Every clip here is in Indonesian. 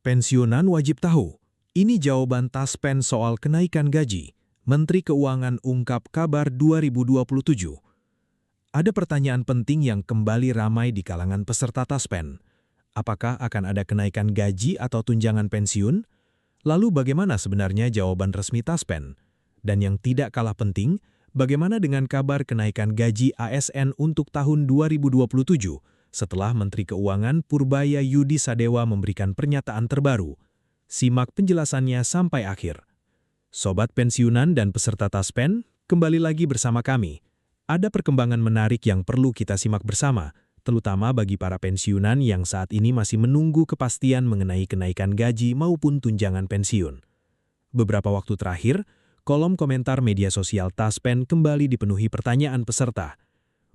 Pensiunan wajib tahu. Ini jawaban Taspen soal kenaikan gaji. Menteri Keuangan ungkap kabar 2027. Ada pertanyaan penting yang kembali ramai di kalangan peserta Taspen. Apakah akan ada kenaikan gaji atau tunjangan pensiun? Lalu bagaimana sebenarnya jawaban resmi Taspen? Dan yang tidak kalah penting, bagaimana dengan kabar kenaikan gaji ASN untuk tahun 2027? Setelah Menteri Keuangan Purbaya Yudi Sadewa memberikan pernyataan terbaru. Simak penjelasannya sampai akhir. Sobat pensiunan dan peserta Taspen, kembali lagi bersama kami. Ada perkembangan menarik yang perlu kita simak bersama, terutama bagi para pensiunan yang saat ini masih menunggu kepastian mengenai kenaikan gaji maupun tunjangan pensiun. Beberapa waktu terakhir, kolom komentar media sosial Taspen kembali dipenuhi pertanyaan peserta.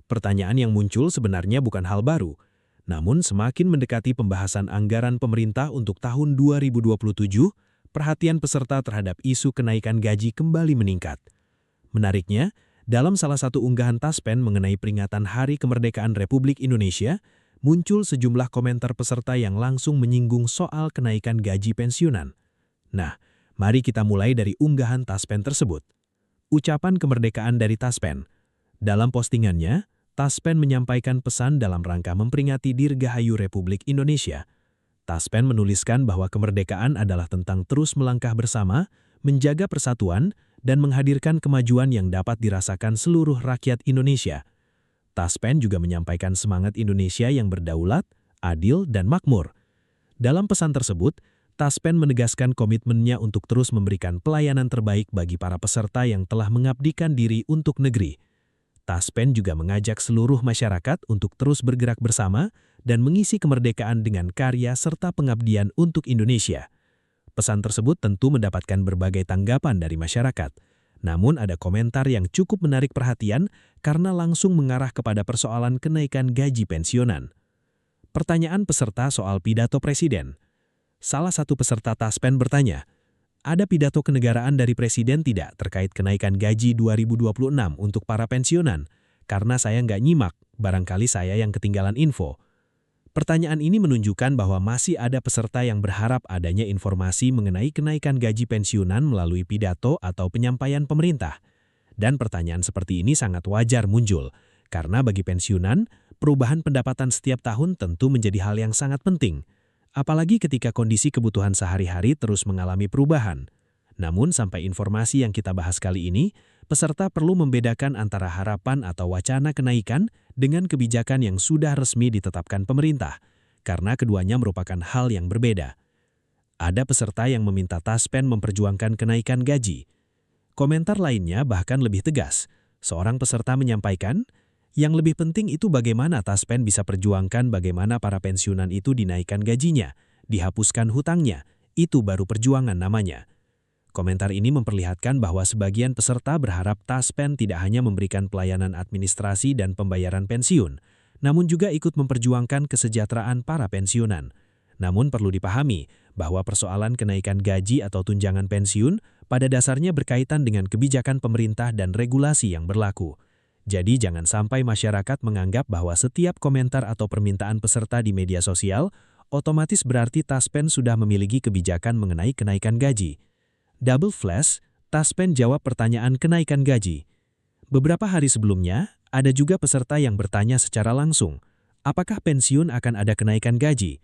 Pertanyaan yang muncul sebenarnya bukan hal baru, namun semakin mendekati pembahasan anggaran pemerintah untuk tahun 2027, perhatian peserta terhadap isu kenaikan gaji kembali meningkat. Menariknya, dalam salah satu unggahan Taspen mengenai peringatan Hari Kemerdekaan Republik Indonesia, muncul sejumlah komentar peserta yang langsung menyinggung soal kenaikan gaji pensiunan. Nah, mari kita mulai dari unggahan Taspen tersebut. Ucapan kemerdekaan dari Taspen. Dalam postingannya, Taspen menyampaikan pesan dalam rangka memperingati Dirgahayu Republik Indonesia. Taspen menuliskan bahwa kemerdekaan adalah tentang terus melangkah bersama, menjaga persatuan, dan menghadirkan kemajuan yang dapat dirasakan seluruh rakyat Indonesia. Taspen juga menyampaikan semangat Indonesia yang berdaulat, adil, dan makmur. Dalam pesan tersebut, Taspen menegaskan komitmennya untuk terus memberikan pelayanan terbaik bagi para peserta yang telah mengabdikan diri untuk negeri. Taspen juga mengajak seluruh masyarakat untuk terus bergerak bersama dan mengisi kemerdekaan dengan karya serta pengabdian untuk Indonesia. Pesan tersebut tentu mendapatkan berbagai tanggapan dari masyarakat. Namun ada komentar yang cukup menarik perhatian karena langsung mengarah kepada persoalan kenaikan gaji pensiunan. Pertanyaan peserta soal pidato Presiden. Salah satu peserta Taspen bertanya, ada pidato kenegaraan dari Presiden tidak terkait kenaikan gaji 2026 untuk para pensiunan? Karena saya nggak nyimak, barangkali saya yang ketinggalan info. Pertanyaan ini menunjukkan bahwa masih ada peserta yang berharap adanya informasi mengenai kenaikan gaji pensiunan melalui pidato atau penyampaian pemerintah. Dan pertanyaan seperti ini sangat wajar muncul, karena bagi pensiunan, perubahan pendapatan setiap tahun tentu menjadi hal yang sangat penting. Apalagi ketika kondisi kebutuhan sehari-hari terus mengalami perubahan. Namun sampai informasi yang kita bahas kali ini, peserta perlu membedakan antara harapan atau wacana kenaikan dengan kebijakan yang sudah resmi ditetapkan pemerintah, karena keduanya merupakan hal yang berbeda. Ada peserta yang meminta Taspen memperjuangkan kenaikan gaji. Komentar lainnya bahkan lebih tegas. Seorang peserta menyampaikan, yang lebih penting itu bagaimana Taspen bisa perjuangkan bagaimana para pensiunan itu dinaikkan gajinya, dihapuskan hutangnya, itu baru perjuangan namanya. Komentar ini memperlihatkan bahwa sebagian peserta berharap Taspen tidak hanya memberikan pelayanan administrasi dan pembayaran pensiun, namun juga ikut memperjuangkan kesejahteraan para pensiunan. Namun perlu dipahami bahwa persoalan kenaikan gaji atau tunjangan pensiun pada dasarnya berkaitan dengan kebijakan pemerintah dan regulasi yang berlaku. Jadi jangan sampai masyarakat menganggap bahwa setiap komentar atau permintaan peserta di media sosial otomatis berarti Taspen sudah memiliki kebijakan mengenai kenaikan gaji. Double flash, Taspen jawab pertanyaan kenaikan gaji. Beberapa hari sebelumnya, ada juga peserta yang bertanya secara langsung, apakah pensiun akan ada kenaikan gaji?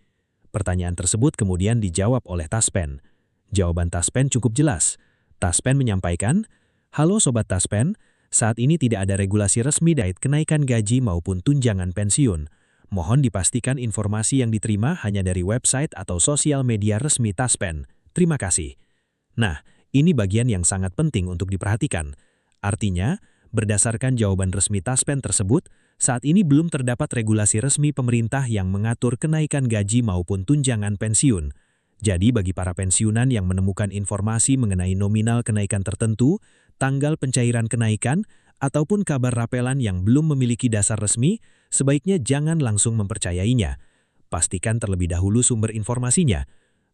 Pertanyaan tersebut kemudian dijawab oleh Taspen. Jawaban Taspen cukup jelas. Taspen menyampaikan, halo Sobat Taspen, saat ini tidak ada regulasi resmi terkait kenaikan gaji maupun tunjangan pensiun. Mohon dipastikan informasi yang diterima hanya dari website atau sosial media resmi Taspen. Terima kasih. Nah, ini bagian yang sangat penting untuk diperhatikan. Artinya, berdasarkan jawaban resmi Taspen tersebut, saat ini belum terdapat regulasi resmi pemerintah yang mengatur kenaikan gaji maupun tunjangan pensiun. Jadi bagi para pensiunan yang menemukan informasi mengenai nominal kenaikan tertentu, tanggal pencairan kenaikan, ataupun kabar rapelan yang belum memiliki dasar resmi, sebaiknya jangan langsung mempercayainya. Pastikan terlebih dahulu sumber informasinya.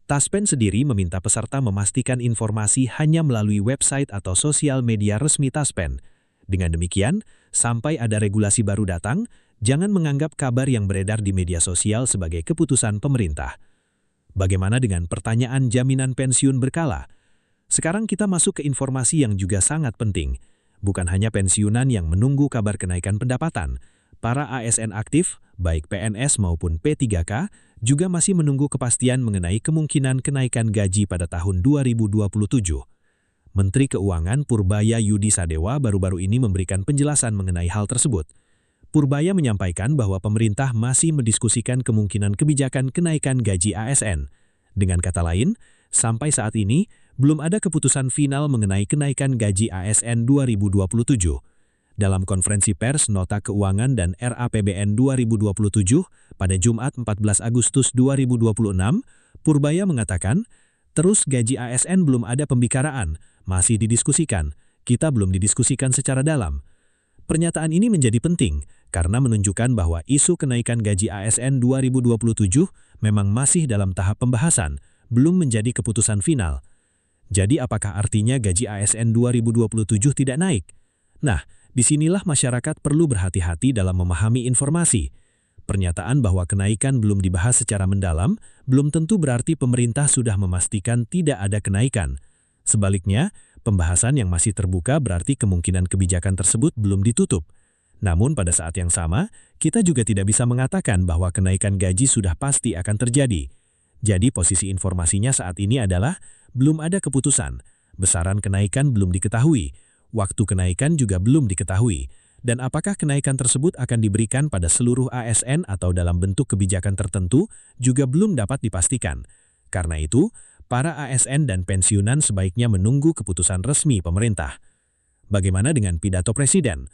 Taspen sendiri meminta peserta memastikan informasi hanya melalui website atau sosial media resmi Taspen. Dengan demikian, sampai ada regulasi baru datang, jangan menganggap kabar yang beredar di media sosial sebagai keputusan pemerintah. Bagaimana dengan pertanyaan jaminan pensiun berkala? Sekarang kita masuk ke informasi yang juga sangat penting. Bukan hanya pensiunan yang menunggu kabar kenaikan pendapatan, para ASN aktif, baik PNS maupun P3K, juga masih menunggu kepastian mengenai kemungkinan kenaikan gaji pada tahun 2027. Menteri Keuangan Purbaya Yudi Sadewa baru-baru ini memberikan penjelasan mengenai hal tersebut. Purbaya menyampaikan bahwa pemerintah masih mendiskusikan kemungkinan kebijakan kenaikan gaji ASN. Dengan kata lain, sampai saat ini, belum ada keputusan final mengenai kenaikan gaji ASN 2027. Dalam konferensi pers Nota Keuangan dan RAPBN 2027 pada Jumat 14 Agustus 2026, Purbaya mengatakan, terus gaji ASN belum ada pembicaraan, masih didiskusikan, kita belum didiskusikan secara dalam. Pernyataan ini menjadi penting karena menunjukkan bahwa isu kenaikan gaji ASN 2027 memang masih dalam tahap pembahasan, belum menjadi keputusan final. Jadi apakah artinya gaji ASN 2027 tidak naik? Nah, disinilah masyarakat perlu berhati-hati dalam memahami informasi. Pernyataan bahwa kenaikan belum dibahas secara mendalam belum tentu berarti pemerintah sudah memastikan tidak ada kenaikan. Sebaliknya, pembahasan yang masih terbuka berarti kemungkinan kebijakan tersebut belum ditutup. Namun pada saat yang sama, kita juga tidak bisa mengatakan bahwa kenaikan gaji sudah pasti akan terjadi. Jadi posisi informasinya saat ini adalah belum ada keputusan, besaran kenaikan belum diketahui, waktu kenaikan juga belum diketahui, dan apakah kenaikan tersebut akan diberikan pada seluruh ASN atau dalam bentuk kebijakan tertentu juga belum dapat dipastikan. Karena itu, para ASN dan pensiunan sebaiknya menunggu keputusan resmi pemerintah. Bagaimana dengan pidato Presiden?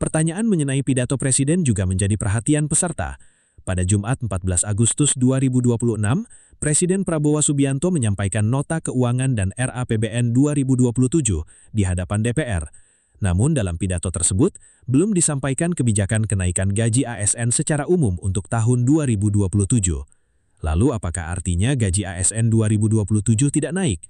Pertanyaan mengenai pidato Presiden juga menjadi perhatian peserta. Pada Jumat 14 Agustus 2026, Presiden Prabowo Subianto menyampaikan Nota Keuangan dan RAPBN 2027 di hadapan DPR. Namun dalam pidato tersebut, belum disampaikan kebijakan kenaikan gaji ASN secara umum untuk tahun 2027. Lalu apakah artinya gaji ASN 2027 tidak naik?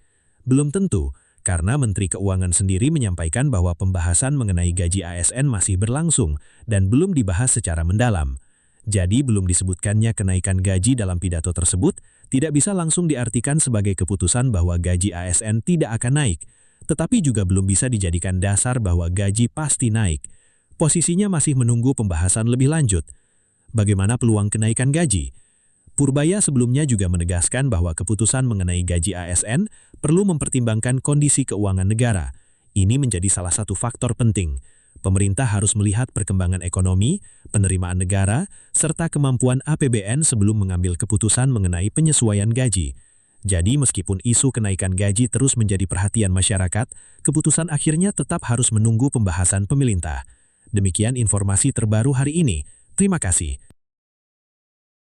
Belum tentu, karena Menteri Keuangan sendiri menyampaikan bahwa pembahasan mengenai gaji ASN masih berlangsung dan belum dibahas secara mendalam. Jadi belum disebutkannya kenaikan gaji dalam pidato tersebut tidak bisa langsung diartikan sebagai keputusan bahwa gaji ASN tidak akan naik, tetapi juga belum bisa dijadikan dasar bahwa gaji pasti naik. Posisinya masih menunggu pembahasan lebih lanjut. Bagaimana peluang kenaikan gaji? Purbaya sebelumnya juga menegaskan bahwa keputusan mengenai gaji ASN perlu mempertimbangkan kondisi keuangan negara. Ini menjadi salah satu faktor penting. Pemerintah harus melihat perkembangan ekonomi, penerimaan negara, serta kemampuan APBN sebelum mengambil keputusan mengenai penyesuaian gaji. Jadi meskipun isu kenaikan gaji terus menjadi perhatian masyarakat, keputusan akhirnya tetap harus menunggu pembahasan pemerintah. Demikian informasi terbaru hari ini. Terima kasih.